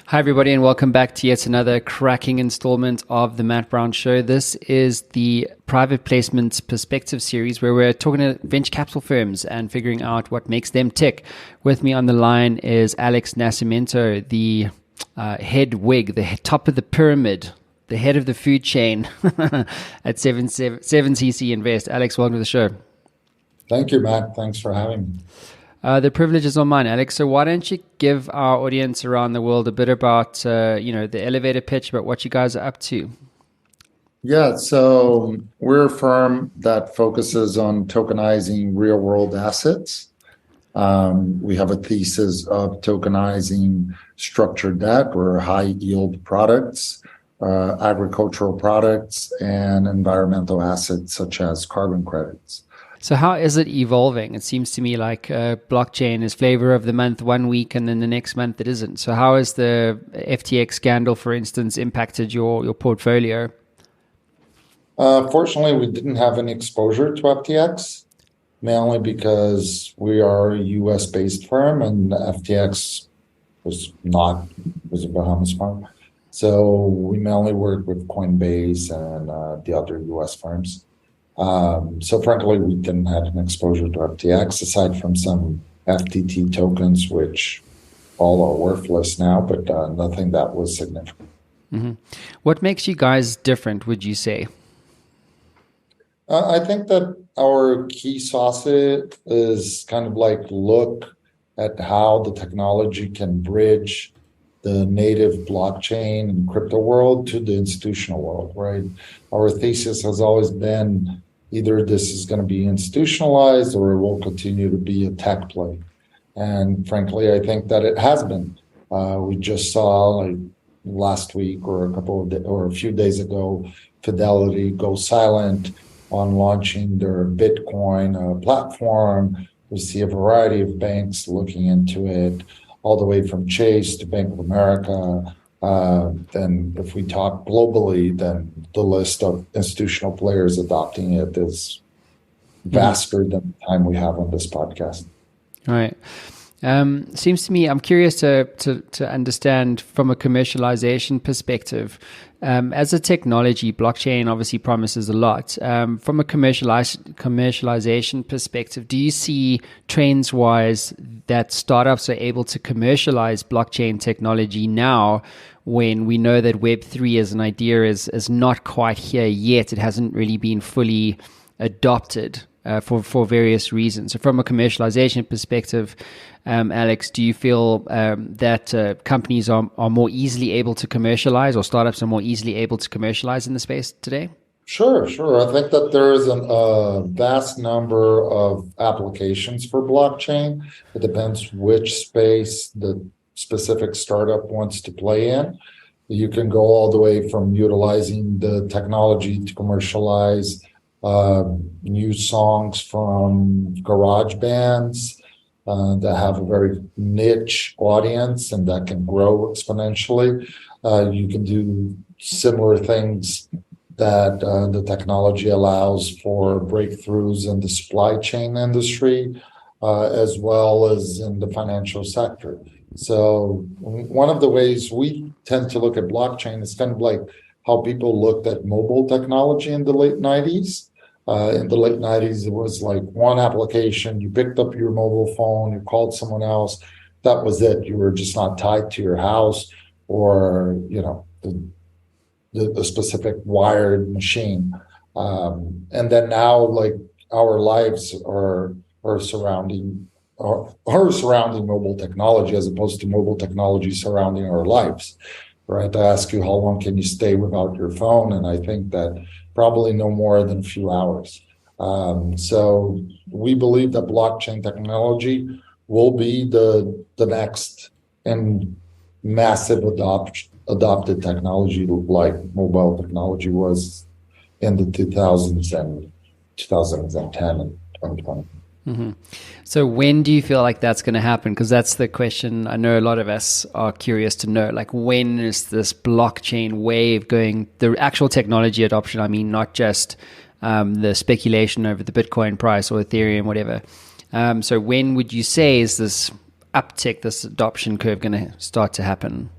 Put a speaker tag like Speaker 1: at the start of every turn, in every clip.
Speaker 1: Hi, everybody, and welcome back to yet another cracking installment of The Matt Brown Show. This is the Private Placement Perspective series where we're talking to venture capital firms and figuring out what makes them tick. With me on the line is Alex Nascimento, the head wig, the top of the pyramid, the head of the food chain at 7CC Invest. Alex, welcome to the show.
Speaker 2: Thank you, Matt. Thanks for having me.
Speaker 1: The privilege is all mine, Alex. So why don't you give our audience around the world a bit about, the elevator pitch, about what you guys are up to?
Speaker 2: Yeah, so we're a firm that focuses on tokenizing real-world assets. We have a thesis of tokenizing structured debt or high-yield products, agricultural products, and environmental assets such as carbon credits.
Speaker 1: So how is it evolving? It seems to me like blockchain is flavor of the month one week and then the next month it isn't. So how has the FTX scandal, for instance, impacted your portfolio?
Speaker 2: Fortunately, we didn't have any exposure to FTX, mainly because we are a US-based firm and FTX was a Bahamas firm. So we mainly work with Coinbase and the other US firms. So frankly, we didn't have an exposure to FTX aside from some FTT tokens, which all are worthless now, but nothing that was significant.
Speaker 1: Mm-hmm. What makes you guys different, would you say?
Speaker 2: I think that our key sauce is kind of like look at how the technology can bridge the native blockchain and crypto world to the institutional world, right? Our thesis has always been either this is going to be institutionalized or it will continue to be a tech play. And frankly, I think that it has been. We just saw like last week or a few days ago, Fidelity go silent on launching their Bitcoin platform. We see a variety of banks looking into it, all the way from Chase to Bank of America. Then if we talk globally, then the list of institutional players adopting it is vaster than the time we have on this podcast.
Speaker 1: All right. Seems to me, I'm curious to understand from a commercialization perspective. As a technology, blockchain obviously promises a lot. From a commercialization perspective, do you see trends-wise that startups are able to commercialize blockchain technology now when we know that Web3 as an idea is not quite here yet? It hasn't really been fully adopted for various reasons. So from a commercialization perspective, Alex, do you feel that companies are more easily able to commercialize, or startups are more easily able to commercialize in the space today?
Speaker 2: Sure. I think that there is a vast number of applications for blockchain. It depends which space the specific startup wants to play in. You can go all the way from utilizing the technology to commercialize new songs from garage bands that have a very niche audience and that can grow exponentially. You can do similar things that the technology allows for breakthroughs in the supply chain industry, as well as in the financial sector. So one of the ways we tend to look at blockchain is kind of like how people looked at mobile technology in the late 90s. In the late 90s, it was like one application. You picked up your mobile phone, you called someone else. That was it. You were just not tied to your house or, the specific wired machine. And then now, like, our lives are surrounding mobile technology as opposed to mobile technology surrounding our lives. Right? I ask you, how long can you stay without your phone? And I think that probably no more than a few hours. So we believe that blockchain technology will be the next and massive adopted technology, like mobile technology was in the 2000s and 2010 and 2020.
Speaker 1: Mm-hmm. So when do you feel like that's going to happen? Because that's the question I know a lot of us are curious to know. Like, when is this blockchain wave going, the actual technology adoption? I mean, not just the speculation over the Bitcoin price or Ethereum, whatever. So when would you say is this uptick, this adoption curve going to start to happen?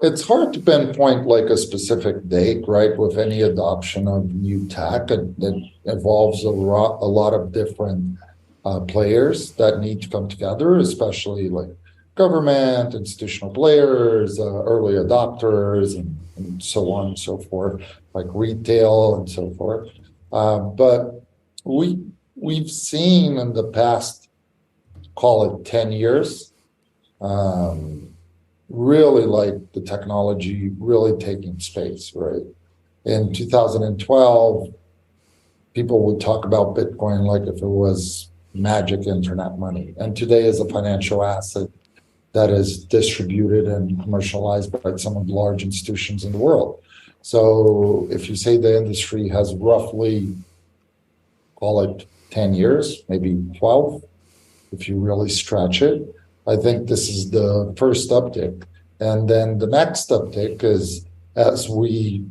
Speaker 2: It's hard to pinpoint like a specific date, right? With any adoption of new tech, it involves a lot of different players that need to come together, especially like government, institutional players, early adopters, and so on and so forth, like retail and so forth. But we we've seen in the past, call it 10 years, um, really like the technology really taking space, right? In 2012, people would talk about Bitcoin like if it was magic internet money. And today is a financial asset that is distributed and commercialized by some of the large institutions in the world. So if you say the industry has roughly, call it 10 years, maybe 12, if you really stretch it, I think this is the first uptick. And then the next uptick is as we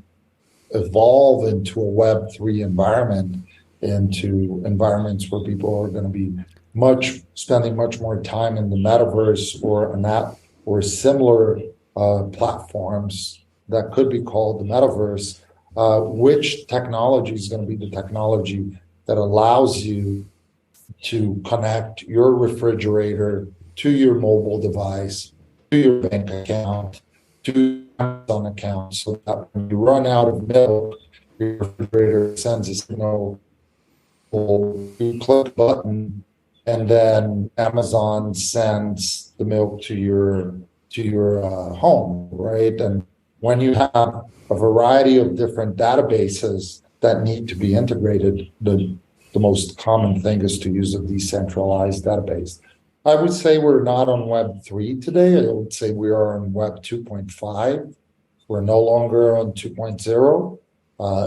Speaker 2: evolve into a Web3 environment, into environments where people are going to be spending much more time in the metaverse or an app or similar platforms that could be called the metaverse, which technology is going to be the technology that allows you to connect your refrigerator to your mobile device, to your bank account, to your Amazon account, so that when you run out of milk, your refrigerator sends a signal, or you click a button, and then Amazon sends the milk to your home, right? And when you have a variety of different databases that need to be integrated, the most common thing is to use a decentralized database. I would say we're not on Web3 today. I would say we are on Web 2.5. We're no longer on 2.0,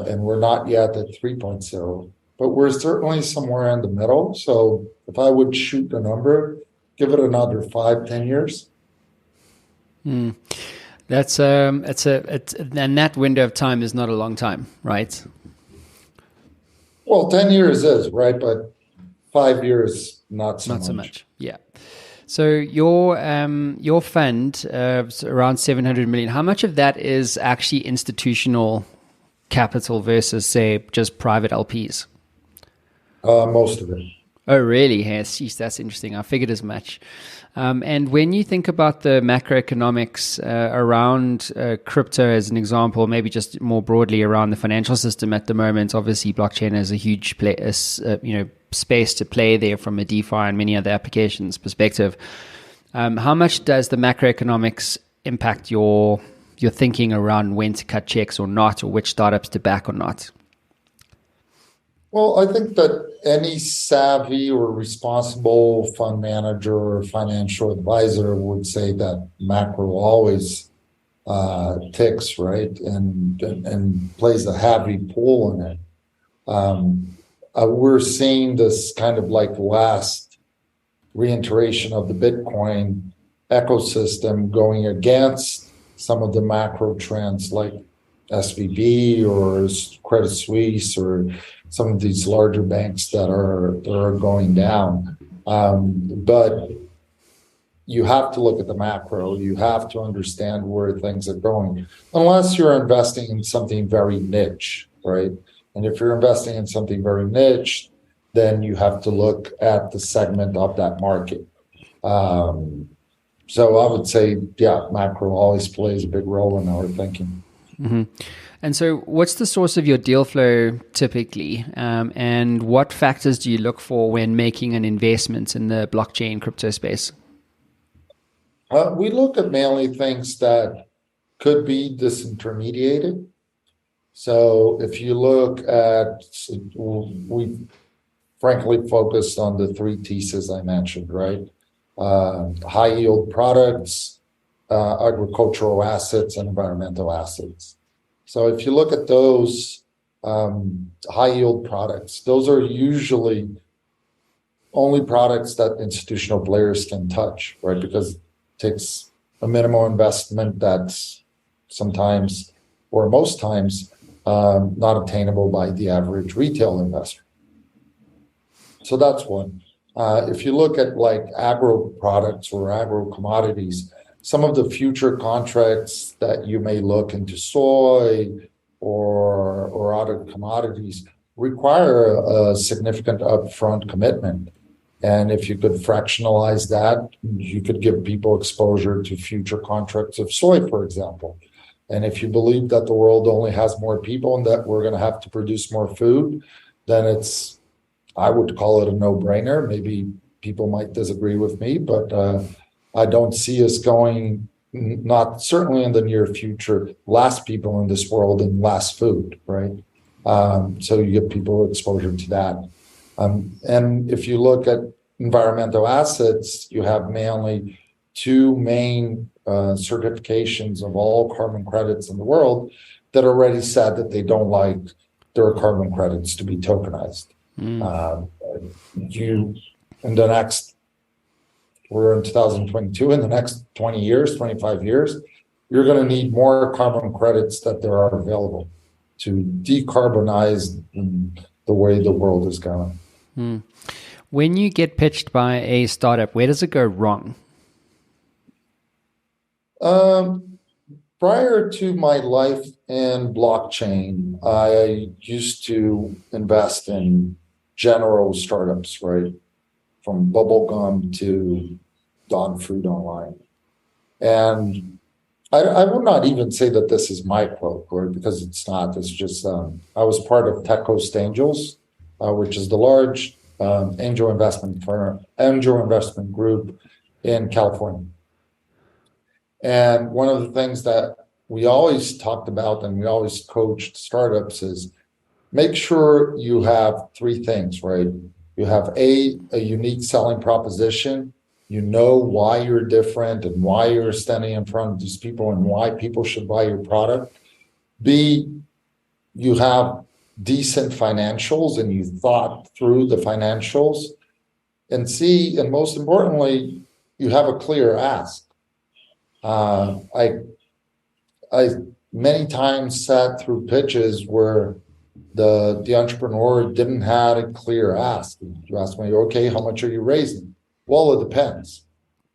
Speaker 2: and we're not yet at 3.0, but we're certainly somewhere in the middle. So if I would shoot a number, give it another 5, 10 years.
Speaker 1: Mm. And that window of time is not a long time, right?
Speaker 2: Well, 10 years is, right? But 5 years, not so much.
Speaker 1: Yeah. So your fund, around 700 million, how much of that is actually institutional capital versus, say, just private LPs?
Speaker 2: Most of it.
Speaker 1: Oh, really? Yes, geez, that's interesting. I figured as much. And when you think about the macroeconomics around crypto, as an example, maybe just more broadly around the financial system at the moment, obviously blockchain has a huge space to play there from a DeFi and many other applications perspective. How much does the macroeconomics impact your thinking around when to cut checks or not, or which startups to back or not?
Speaker 2: Well, I think that any savvy or responsible fund manager or financial advisor would say that macro always ticks, right, and plays a heavy pull in it. We're seeing this kind of like last reiteration of the Bitcoin ecosystem going against some of the macro trends like SVB or Credit Suisse or some of these larger banks that are going down. But you have to look at the macro. You have to understand where things are going, unless you're investing in something very niche, right? And if you're investing in something very niche, then you have to look at the segment of that market. So I would say, yeah, macro always plays a big role in our thinking.
Speaker 1: Mm-hmm. And so what's the source of your deal flow typically? And what factors do you look for when making an investment in the blockchain crypto space?
Speaker 2: We look at mainly things that could be disintermediated. So if you look at, we frankly focused on the three theses I mentioned, right? High yield products, agricultural assets, and environmental assets. So if you look at those high yield products, those are usually only products that institutional players can touch, right? Because it takes a minimal investment that's sometimes, or most times, not attainable by the average retail investor. So that's one. If you look at like agro products or agro commodities, some of the future contracts that you may look into soy or other commodities require a significant upfront commitment. And if you could fractionalize that, you could give people exposure to future contracts of soy, for example. And if you believe that the world only has more people and that we're going to have to produce more food, then I would call it a no-brainer. Maybe people might disagree with me, but I don't see us going, not certainly in the near future, less people in this world and less food, right? So you give people exposure to that. And if you look at environmental assets, you have mainly two main certifications of all carbon credits in the world that already said that they don't like their carbon credits to be tokenized. We're in 2022, in the next 20 years, 25 years, you're going to need more carbon credits that there are available to decarbonize the way the world is going.
Speaker 1: When you get pitched by a startup, where does it go wrong?
Speaker 2: Prior to my life in blockchain, I used to invest in general startups, right? From bubblegum to Don Food Online. And I would not even say that this is my quote, right? Because it's not. It's just, I was part of Tech Coast Angels, which is the large angel investment group in California. And one of the things that we always talked about and we always coached startups is make sure you have three things, right? You have a unique selling proposition. You know why you're different and why you're standing in front of these people and why people should buy your product. B, you have decent financials and you thought through the financials. And C, and most importantly, you have a clear ask. I many times sat through pitches where the entrepreneur didn't have a clear ask. You ask me, okay, how much are you raising? Well, it depends.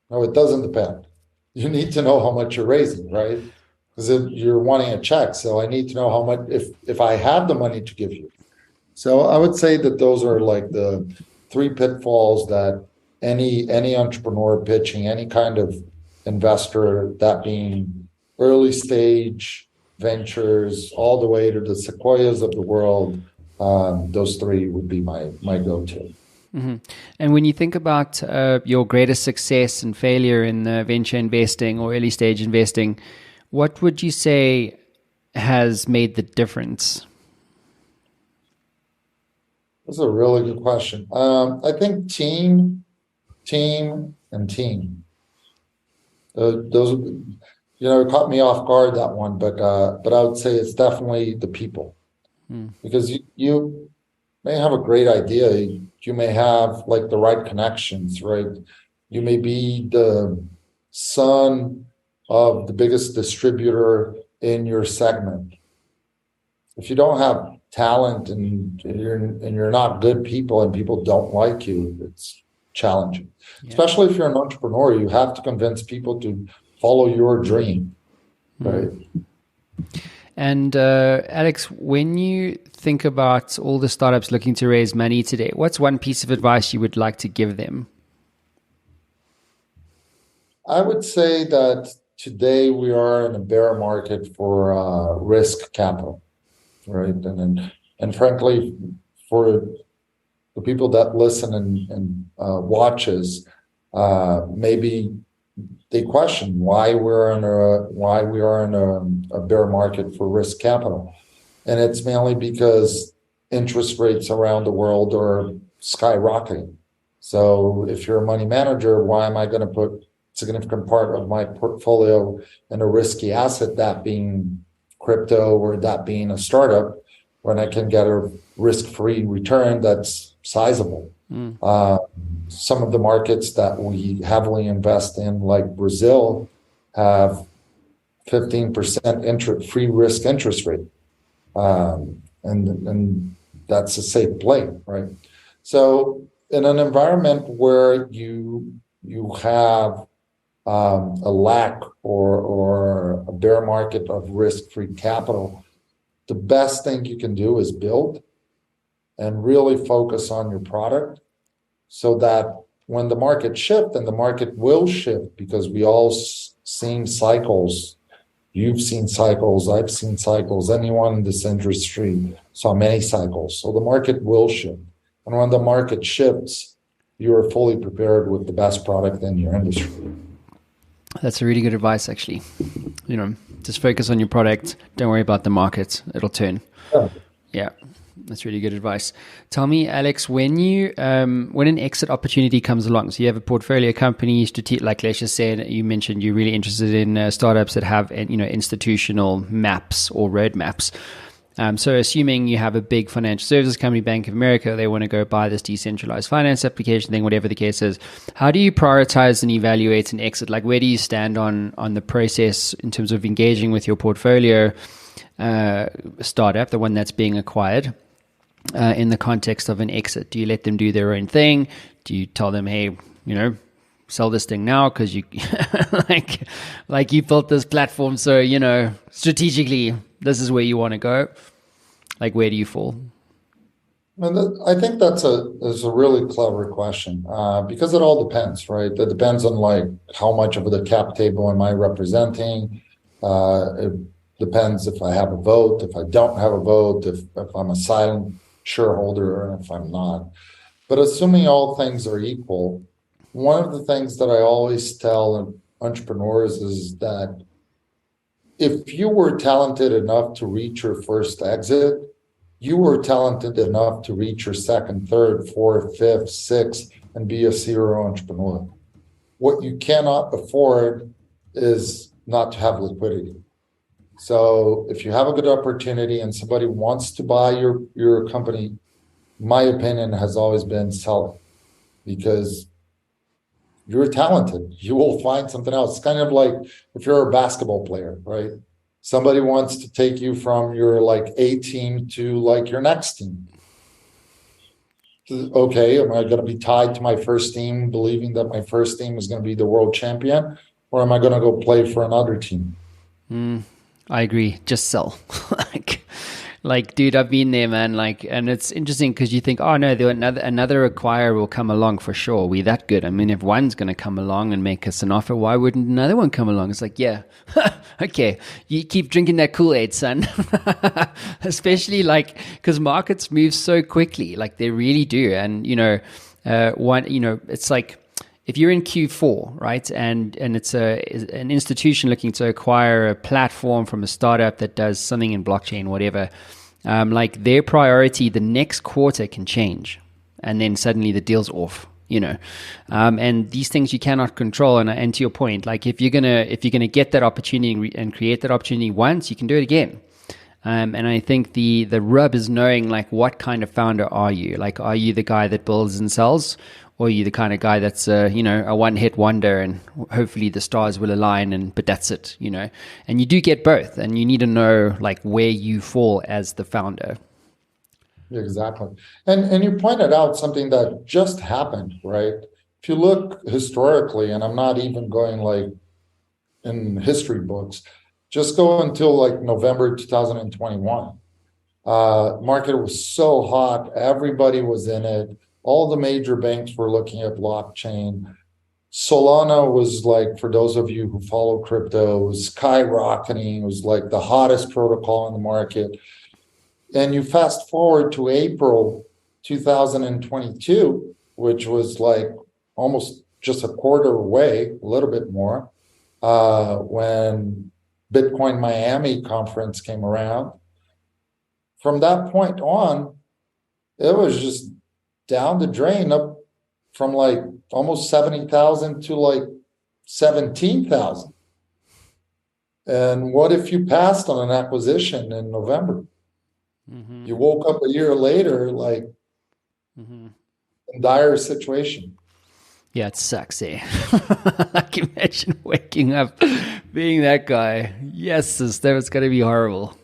Speaker 2: No, it doesn't depend. You need to know how much you're raising, right? Because you're wanting a check. So I need to know how much, if I have the money to give you. So I would say that those are like the three pitfalls that any entrepreneur pitching, any kind of investor, that being early stage ventures all the way to the Sequoias of the world, those three would be my go-to.
Speaker 1: Mm-hmm. And when you think about your greatest success and failure in venture investing or early stage investing, what would you say has made the difference?
Speaker 2: That's a really good question. I think team, and team. Those, it caught me off guard, that one, but I would say it's definitely the people, because you may have a great idea. You may have like the right connections, right? You may be the son of the biggest distributor in your segment. If you don't have talent and you're not good people and people don't like you, it's challenging. Yeah. Especially if you're an entrepreneur, you have to convince people to follow your dream, right?
Speaker 1: And Alex, when you think about all the startups looking to raise money today, what's one piece of advice you would like to give them?
Speaker 2: I would say that today we are in a bear market for risk capital, right? And frankly, for the people that listen and watches, maybe they question why we are in a bear market for risk capital, and it's mainly because interest rates around the world are skyrocketing. So if you're a money manager, why am I going to put a significant part of my portfolio in a risky asset, that being crypto or that being a startup, when I can get a risk-free return that's sizable? Some of the markets that we heavily invest in, like Brazil, have 15% free risk interest rate, and that's a safe play, right? So in an environment where you have a lack or a bear market of risk-free capital, the best thing you can do is build and really focus on your product so that when the market shifts, and the market will shift because we all seen cycles. You've seen cycles, I've seen cycles, anyone in this industry saw many cycles. So the market will shift. And when the market shifts, you are fully prepared with the best product in your industry.
Speaker 1: That's a really good advice, actually. Just focus on your product. Don't worry about the market. It'll turn.
Speaker 2: Yeah.
Speaker 1: Yeah. That's really good advice. Tell me, Alex, when an exit opportunity comes along, so you have a portfolio company, like let's just say you mentioned you're really interested in startups that have institutional maps or roadmaps. So assuming you have a big financial services company, Bank of America, they want to go buy this decentralized finance application thing, whatever the case is. How do you prioritize and evaluate an exit? Like, where do you stand on the process in terms of engaging with your portfolio startup, the one that's being acquired? In the context of an exit, do you let them do their own thing? Do you tell them, hey, sell this thing now because you like you built this platform, so strategically this is where you want to go? Like, where do you fall?
Speaker 2: And I think that's a really clever question because it all depends, right? It depends on like how much of the cap table am I representing. It depends if I have a vote, if I don't have a vote, if I'm a silent shareholder, and if I'm not. But assuming all things are equal, one of the things that I always tell entrepreneurs is that if you were talented enough to reach your first exit, you were talented enough to reach your second, third, fourth, fifth, sixth, and be a serial entrepreneur. What you cannot afford is not to have liquidity. So if you have a good opportunity and somebody wants to buy your company, my opinion has always been sell it because you're talented. You will find something else. It's kind of like if you're a basketball player, right? Somebody wants to take you from your like A team to like your next team. Okay, am I going to be tied to my first team, believing that my first team is going to be the world champion, or am I going to go play for another team?
Speaker 1: I agree. Just sell. like, dude, I've been there, man. Like, and it's interesting because you think, oh no, another acquirer will come along for sure. We're that good. I mean, if one's going to come along and make us an offer, why wouldn't another one come along? It's like, yeah, okay. You keep drinking that Kool-Aid, son. Especially like because markets move so quickly, like they really do. And it's like, if you're in Q4, right, and it's an institution looking to acquire a platform from a startup that does something in blockchain, whatever, like their priority the next quarter can change, and then suddenly the deal's off, and these things you cannot control. And to your point, like if you're gonna get that opportunity and create that opportunity once, you can do it again. And I think the rub is knowing like what kind of founder are you? Like, are you the guy that builds and sells? Or are you the kind of guy that's a one-hit wonder and hopefully the stars will align but that's it, And you do get both, and you need to know like where you fall as the founder.
Speaker 2: Exactly. And you pointed out something that just happened, right? If you look historically, and I'm not even going like in history books, just go until like November 2021. Market was so hot, everybody was in it. All the major banks were looking at blockchain. Solana was like, for those of you who follow crypto, was skyrocketing. It was like the hottest protocol in the market. And you fast forward to April 2022, which was like almost just a quarter away, a little bit more, when Bitcoin Miami conference came around. From that point on, it was just down the drain, up from like almost 70,000 to like 17,000. And what if you passed on an acquisition in November? Mm-hmm. You woke up a year later, like in dire situation.
Speaker 1: Yeah, it sucks, eh? I can imagine waking up being that guy. Yes, that was going to be horrible.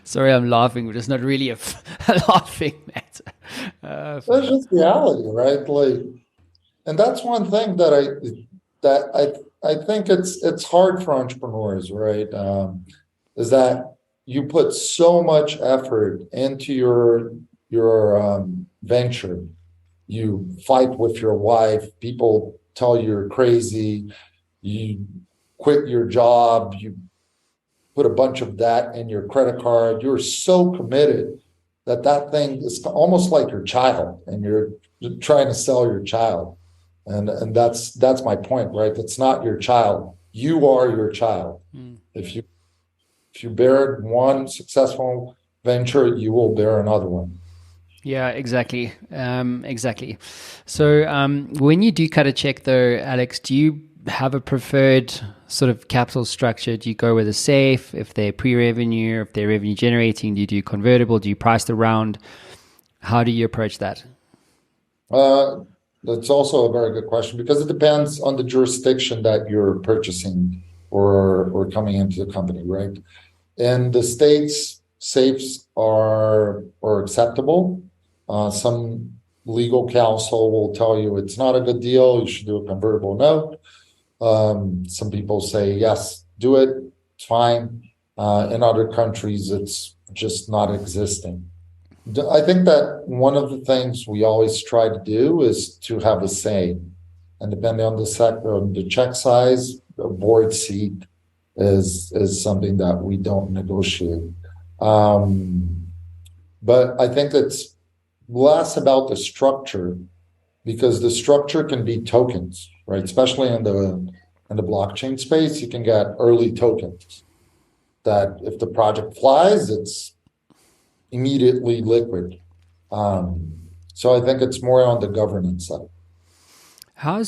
Speaker 1: Sorry, I'm laughing, but it's not really a laughing matter.
Speaker 2: That's just reality, right? Like, and that's one thing that I think it's hard for entrepreneurs, right? Is that you put so much effort into your venture. You fight with your wife. People tell you you're crazy. You quit your job. You put a bunch of that in your credit card. You're so committed that that thing is almost like your child, and you're trying to sell your child. And that's my point, right? It's not your child. You are your child.
Speaker 1: Mm.
Speaker 2: If you bear one successful venture, you will bear another one.
Speaker 1: Yeah, exactly. Exactly. So, when you do cut a check, though, Alex, do you have a preferred sort of capital structure? Do you go with a safe if they're pre-revenue, if they're revenue generating? Do you do convertible? Do you price the round? How do you approach that?
Speaker 2: Uh, that's also a very good question because it depends on the jurisdiction that you're purchasing or coming into the company, right? In the States, safes are acceptable. Some legal counsel will tell you it's not a good deal. You should do a convertible note. Some people say, yes, do it. It's fine. In other countries, it's just not existing. I think that one of the things we always try to do is to have a say. And depending on the sector, on the check size, a board seat is something that we don't negotiate. Um, but I think it's less about the structure because the structure can be tokens, right? Especially in the blockchain space, you can get early tokens that if the project flies, it's immediately liquid. Um, so I think it's more on the governance side.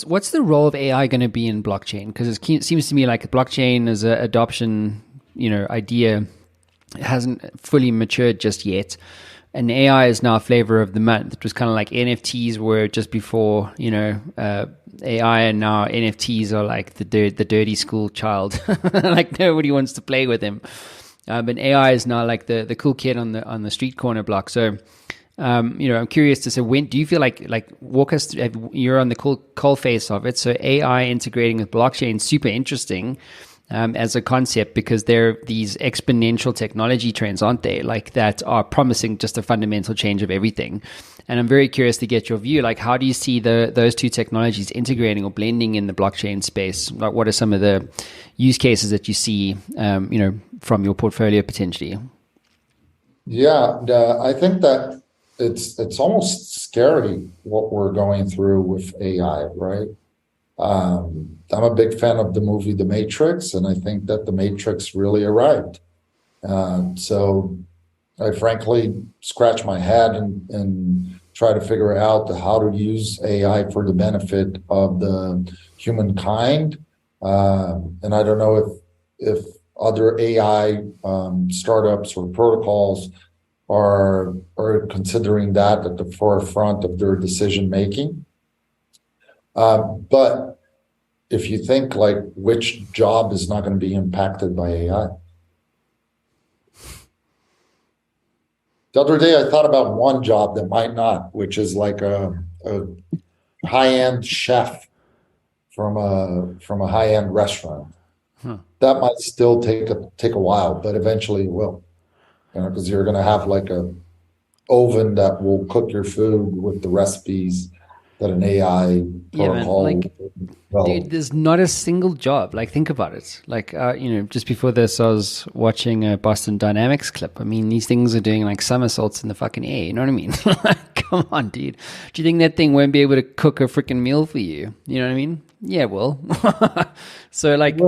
Speaker 1: What's the role of AI going to be in blockchain? Because it seems to me like blockchain as an adoption, idea hasn't fully matured just yet. And AI is now a flavor of the month. It was kind of like NFTs were just before, AI, and now NFTs are like the dirty school child. Like nobody wants to play with them. But AI is now like the cool kid on the street corner block. So, I'm curious to say, when do you feel like walk us through, you're on the coal face of it. So AI integrating with blockchain, super interesting. As a concept, because there are these exponential technology trends, aren't they? Like that are promising just a fundamental change of everything. And I'm very curious to get your view. Like, how do you see those two technologies integrating or blending in the blockchain space? Like, what are some of the use cases that you see, from your portfolio potentially?
Speaker 2: Yeah, I think that it's almost scary what we're going through with AI, right? I'm a big fan of the movie The Matrix, and I think that The Matrix really arrived. So I frankly scratch my head and try to figure out how to use AI for the benefit of the humankind. And I don't know if other AI startups or protocols are considering that at the forefront of their decision making. But if you think like which job is not going to be impacted by AI? The other day, I thought about one job that might not, which is like a high-end chef from a high-end restaurant.
Speaker 1: Huh.
Speaker 2: That might still take a while, but eventually it will. Because you're going to have like a oven that will cook your food with the recipes that an AI
Speaker 1: Yeah, man.
Speaker 2: protocol.
Speaker 1: Dude, there's not a single job. Like, think about it. Like, just before this, I was watching a Boston Dynamics clip. I mean, these things are doing like somersaults in the fucking air. You know what I mean? Like, come on, dude. Do you think that thing won't be able to cook a freaking meal for you? You know what I mean? Yeah, well. So, like,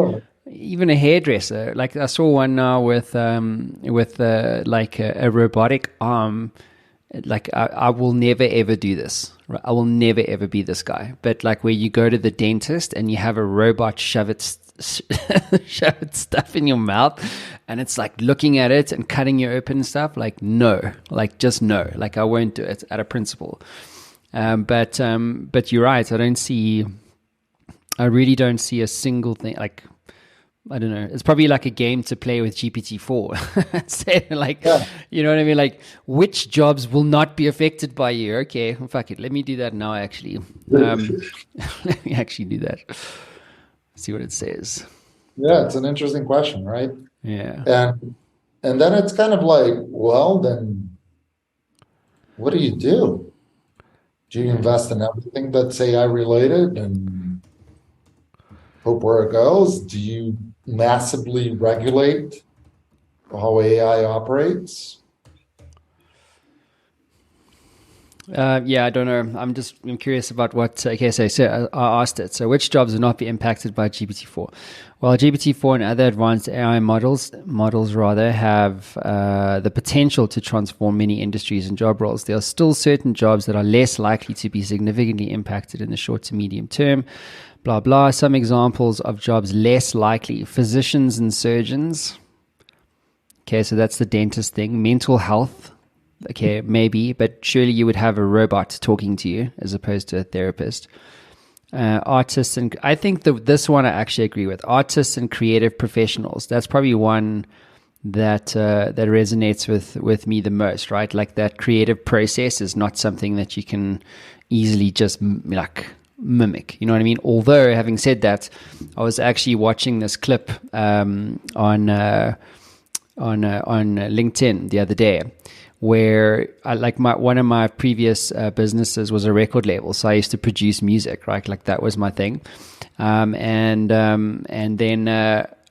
Speaker 1: even a hairdresser. Like, I saw one now with like a robotic arm. Like I will never ever do this. Right? I will never ever be this guy. But like where you go to the dentist and you have a robot shove its stuff in your mouth, and it's like looking at it and cutting you open and stuff. Like no, like just no. Like I won't do it out of principle. But you're right. I really don't see a single thing like. I don't know. It's probably like a game to play with GPT-4. Say like,
Speaker 2: Yeah.
Speaker 1: you know what I mean? Like, which jobs will not be affected by you? Okay, fuck it. Let me do that now, actually. Let me actually do that. See what it says.
Speaker 2: Yeah, it's an interesting question, right?
Speaker 1: Yeah.
Speaker 2: And and then it's kind of like, well, then what do you do? Do you
Speaker 1: Yeah.
Speaker 2: invest in everything that's AI related and hope where it goes? Do you massively regulate how AI operates?
Speaker 1: Yeah, I don't know. I'm curious about what. Okay, so I asked it. So, which jobs will not be impacted by GPT-4? Well, GPT-4 and other advanced AI models rather, have the potential to transform many industries and job roles. There are still certain jobs that are less likely to be significantly impacted in the short to medium term. Blah blah. Some examples of jobs less likely: physicians and surgeons. Okay, so that's the dentist thing. Mental health. Okay, maybe, but surely you would have a robot talking to you as opposed to a therapist. Artists, and I think this one I actually agree with. Artists and creative professionals. That's probably one that resonates with me the most. Right, like that creative process is not something that you can easily just like mimic. You know what I mean? Although, having said that, I was actually watching this clip on LinkedIn the other day, where one of my previous businesses was a record label, so I used to produce music, right? Like that was my thing, and then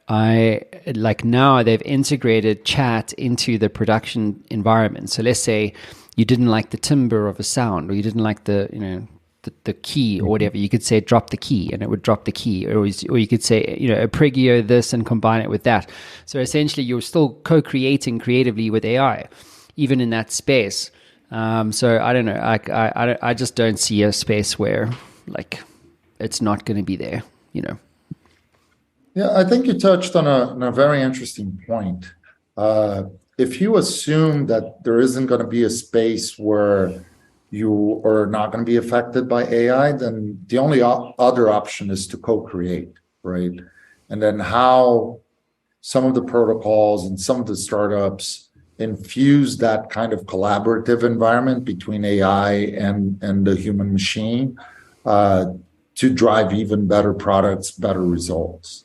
Speaker 1: I like now they've integrated chat into the production environment. So let's say you didn't like the timbre of a sound, or you didn't like the key or whatever, you could say drop the key and it would drop the key, or you could say a pregio this and combine it with that. So essentially you're still co-creating creatively with AI even in that space. So I don't know, I just don't see a space where like it's not going to be there.
Speaker 2: Yeah, I think you touched on a very interesting point. Uh, if you assume that there isn't going to be a space where you are not going to be affected by AI, then the only other option is to co-create, right? And then how some of the protocols and some of the startups infuse that kind of collaborative environment between AI and the human machine uh, to drive even better products, better results.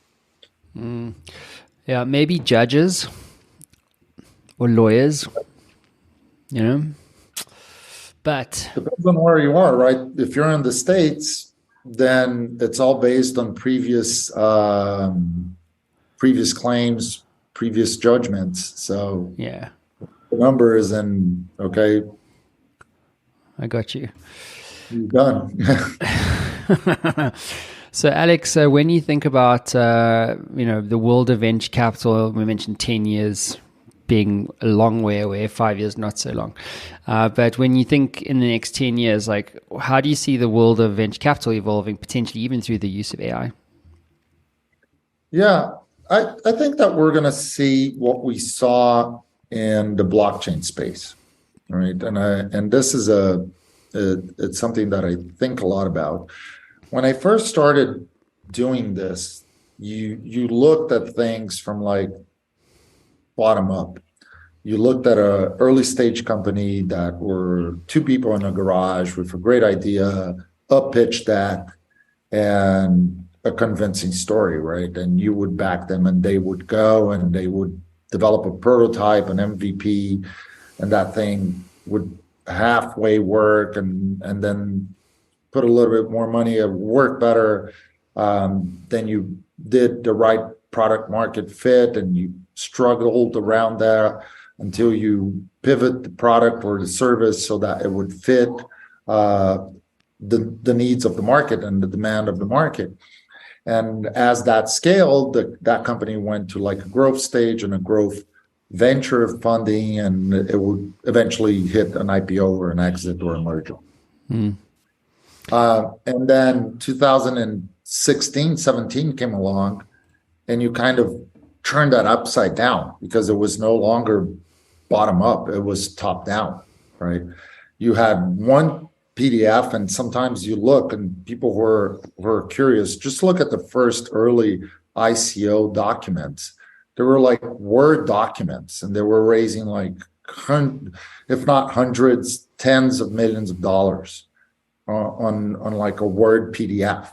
Speaker 1: Yeah, maybe judges or lawyers, you know but
Speaker 2: Depends on where you are, right? If you're in the States, then it's all based on previous claims, previous judgments. So
Speaker 1: yeah,
Speaker 2: the number is in, okay,
Speaker 1: I got you.
Speaker 2: you're done.
Speaker 1: So, Alex, when you think about the world of venture capital, we mentioned 10 years being a long way away, 5 years not so long. But when you think in the next 10 years, like how do you see the world of venture capital evolving, potentially even through the use of AI?
Speaker 2: Yeah, I think that we're going to see what we saw in the blockchain space, right? And this is it's something that I think a lot about. When I first started doing this, you looked at things from like bottom up. You looked at a early stage company that were two people in a garage with a great idea, up pitched that, and a convincing story, right? And you would back them and they would go and they would develop a prototype, an MVP, and that thing would halfway work and then put a little bit more money, it would work better. Then you did the right product market fit and you struggled around there until you pivot the product or the service so that it would fit uh, the needs of the market and the demand of the market. And as that scaled, that company went to like a growth stage and a growth venture funding, and it would eventually hit an IPO or an exit or a merger.
Speaker 1: Mm.
Speaker 2: And then 2016, 17 came along, and you kind of turned that upside down because it was no longer bottom up, it was top down, right? You had one PDF, and sometimes you look, and people who are curious, just look at the first early ICO documents. There were like Word documents, and they were raising like, if not hundreds, tens of millions of dollars on like a Word PDF.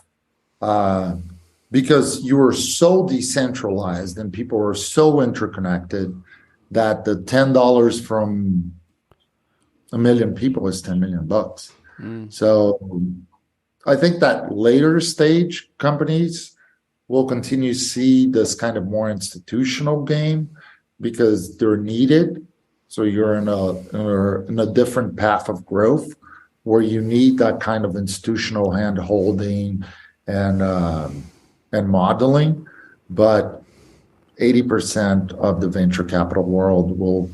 Speaker 2: because you are so decentralized and people are so interconnected that the $10 from a million people is $10 million. So I think that later stage companies will continue to see this kind of more institutional game because they're needed. So you're in a different path of growth where you need that kind of institutional hand holding and modeling, but 80% of the venture capital world will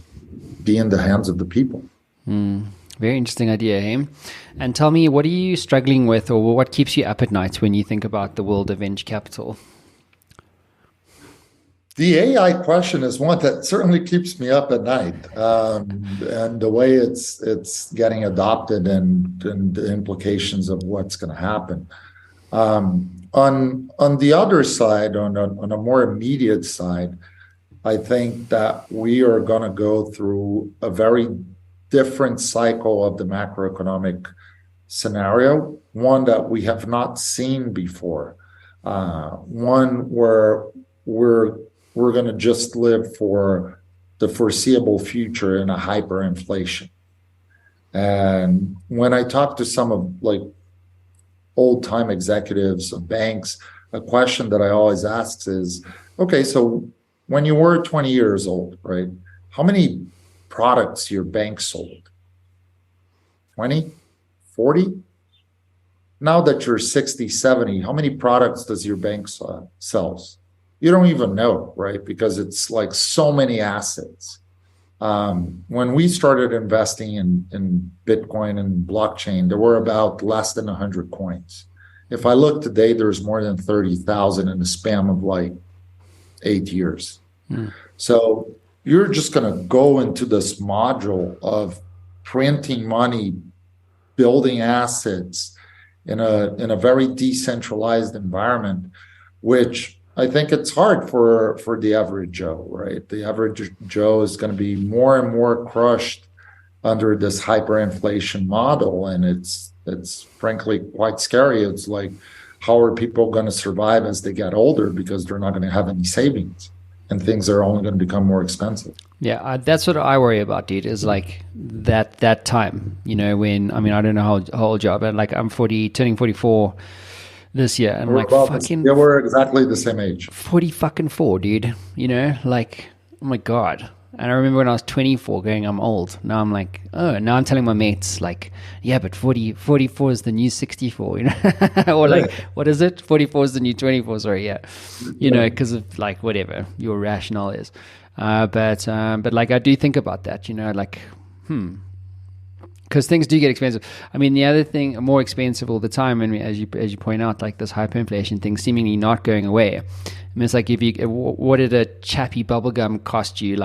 Speaker 2: be in the hands of the people.
Speaker 1: Very interesting idea, hey? And tell me, what are you struggling with, or what keeps you up at night when you think about the world of venture capital?
Speaker 2: The AI question is one that certainly keeps me up at night, and the way it's getting adopted and the implications of what's going to happen. On the other side, on a more immediate side, I think that we are going to go through a very different cycle of the macroeconomic scenario, one that we have not seen before, one where we're going to just live for the foreseeable future in a hyperinflation. And when I talk to some of old-time executives of banks, a question that I always ask is, okay, so when you were 20 years old, right, how many products your bank sold? 20? 40? Now that you're 60, 70, how many products does your bank sells? You don't even know, right? Because it's like so many assets. When we started investing in Bitcoin and blockchain, there were about less than 100 coins. If I look today, there's more than 30,000 in the span of 8 years. So you're just going to go into this module of printing money, building assets in a very decentralized environment, which I think it's hard for the average Joe, right? The average Joe is going to be more and more crushed under this hyperinflation model, and it's frankly quite scary. It's like, how are people going to survive as they get older because they're not going to have any savings, and things are only going to become more expensive.
Speaker 1: Yeah, that's what I worry about, dude, is that time, when, I don't know how old you are, but I'm 40, turning 44 this year. And
Speaker 2: we're exactly the same age.
Speaker 1: 44, dude, oh my God. And I remember when I was 24 going, I'm old. Now I'm now I'm telling my mates yeah, but 44 is the new 64, or what is it? 44 is the new 24, sorry. Yeah. Because of whatever your rationale is. But I do think about that, because things do get expensive. The other thing, more expensive all the time, and as you point out, this hyperinflation thing seemingly not going away. It's what did a chappy bubblegum cost you,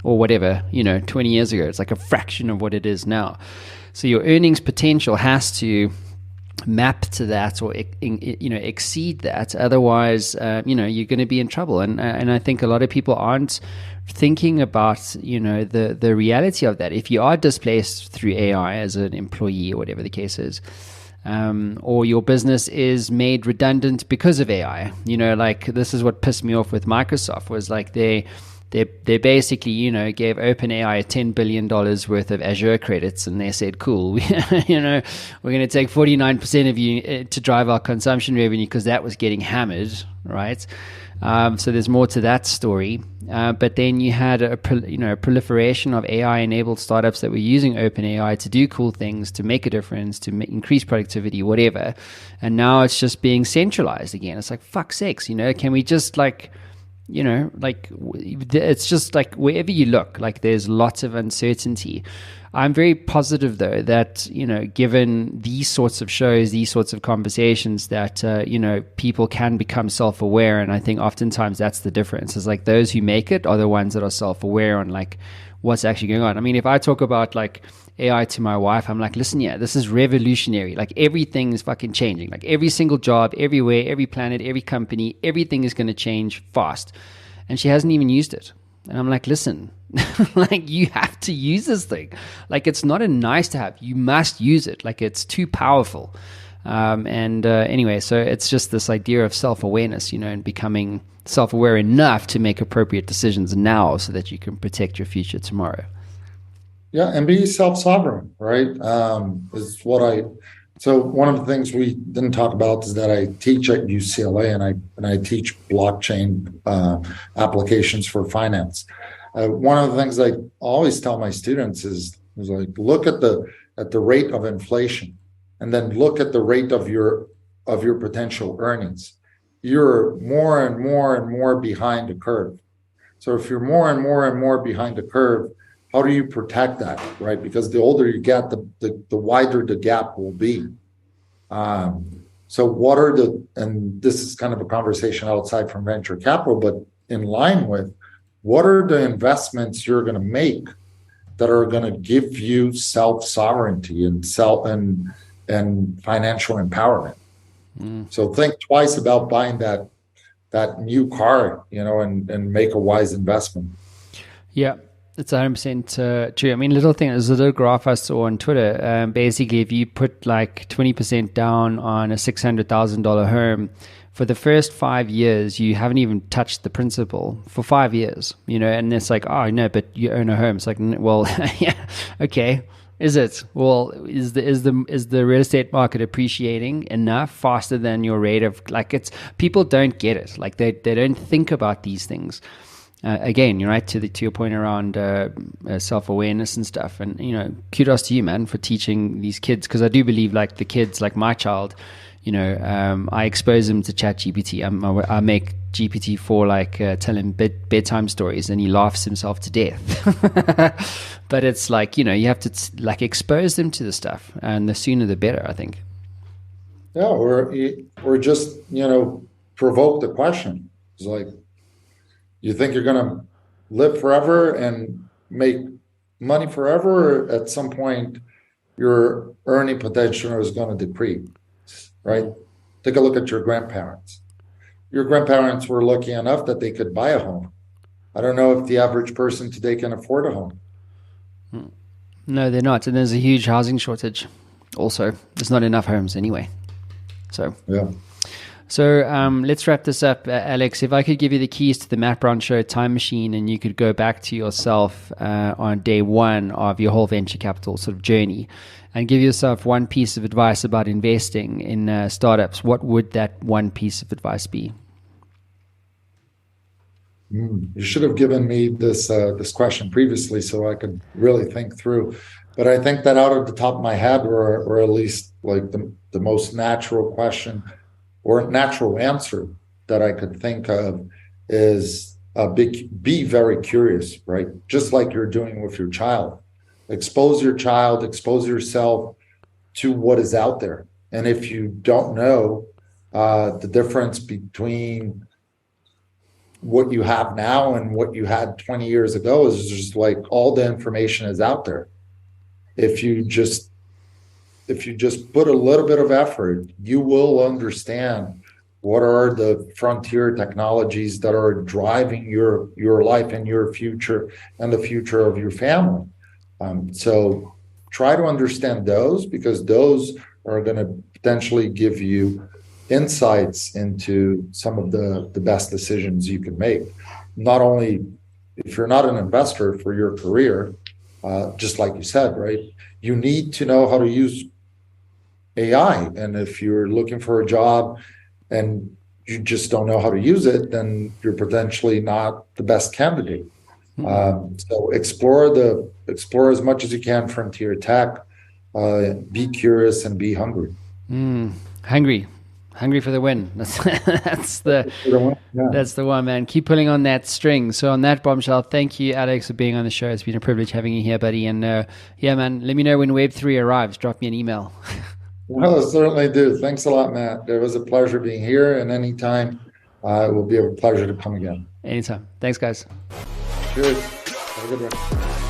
Speaker 1: or whatever, 20 years ago? It's a fraction of what it is now. So your earnings potential has to map to that or exceed that. Otherwise, you're going to be in trouble. And I think a lot of people aren't thinking about the reality of that. If you are displaced through AI as an employee or whatever the case is, or your business is made redundant because of AI, this is what pissed me off with Microsoft, was they basically gave OpenAI $10 billion worth of Azure credits, and they said, cool, we're going to take 49% of you to drive our consumption revenue, because that was getting hammered, right? So there's more to that story. But then you had a proliferation of AI-enabled startups that were using OpenAI to do cool things, to make a difference, to increase productivity, whatever. And now it's just being centralized again. It's fuck's sakes, can we just it's just wherever you look, there's lots of uncertainty. I'm very positive, though, that, given these sorts of shows, these sorts of conversations, that, people can become self-aware. And I think oftentimes that's the difference. It's those who make it are the ones that are self-aware on what's actually going on. If I talk about AI to my wife, I'm listen, yeah, this is revolutionary. Everything is fucking changing. Every single job, everywhere, every planet, every company, everything is going to change fast. And she hasn't even used it. And I'm listen, you have to use this thing. It's not a nice to have. You must use it. It's too powerful. And anyway, so it's just this idea of self-awareness, and becoming self-aware enough to make appropriate decisions now so that you can protect your future tomorrow.
Speaker 2: Yeah, and be self-sovereign, right? So one of the things we didn't talk about is that I teach at UCLA, and I teach blockchain applications for finance. One of the things I always tell my students is like, look at the rate of inflation, and then look at the rate of your potential earnings. You're more and more and more behind the curve. So if you're more and more and more behind the curve, how do you protect that, right? Because the older you get, the wider the gap will be. So and this is kind of a conversation outside from venture capital, but in line with, what are the investments you're going to make that are going to give you self-sovereignty and financial empowerment? So think twice about buying that new car, and make a wise investment.
Speaker 1: Yeah. It's 100% true. I mean, there's a little graph I saw on Twitter. Basically, if you put like 20% down on a $600,000 home, for the first 5 years, you haven't even touched the principal for 5 years, and it's like, oh, no, but you own a home. It's like, well, yeah, okay. Is it? Well, is the real estate market appreciating enough faster than your rate of, people don't get it. Like they don't think about these things. Again, you're right, to your point around self-awareness and stuff. And, kudos to you, man, for teaching these kids. Because I do believe, like, the kids, like my child, I expose him to ChatGPT. I make GPT-4, tell him bedtime stories, and he laughs himself to death. But it's like, you have to, expose them to the stuff. And the sooner the better, I think.
Speaker 2: Yeah, or just, provoke the question. It's like, you think you're going to live forever and make money forever, or at some point your earning potential is going to deplete, right? Take a look at your grandparents. Your grandparents were lucky enough that they could buy a home. I don't know if the average person today can afford a home.
Speaker 1: No, they're not. And there's a huge housing shortage also. There's not enough homes anyway. So,
Speaker 2: yeah.
Speaker 1: So let's wrap this up, Alex. If I could give you the keys to the Matt Brown Show time machine, and you could go back to yourself on day one of your whole venture capital sort of journey, and give yourself one piece of advice about investing in startups, what would that one piece of advice be?
Speaker 2: You should have given me this question previously so I could really think through. But I think that out of the top of my head, or at least like the most natural question or natural answer that I could think of is be very curious, right? Just like you're doing with your child. Expose your child, expose yourself to what is out there. And if you don't know the difference between what you have now and what you had 20 years ago, is just like all the information is out there. If you just put a little bit of effort, you will understand what are the frontier technologies that are driving your life and your future and the future of your family. So try to understand those, because those are going to potentially give you insights into some of the best decisions you can make. Not only if you're not an investor for your career, just like you said, right? You need to know how to use AI. And if you're looking for a job and you just don't know how to use it, then you're potentially not the best candidate. So explore as much as you can frontier tech. Be curious and be hungry.
Speaker 1: Hungry for the win. That's the one, man. Keep pulling on that string. So on that bombshell, thank you, Alex, for being on the show. It's been a privilege having you here, buddy. And yeah, man, let me know when Web3 arrives. Drop me an email.
Speaker 2: Well, I certainly do. Thanks a lot, Matt. It was a pleasure being here, and anytime it will be a pleasure to come again.
Speaker 1: Anytime. Thanks, guys.
Speaker 2: Cheers. Have a good one.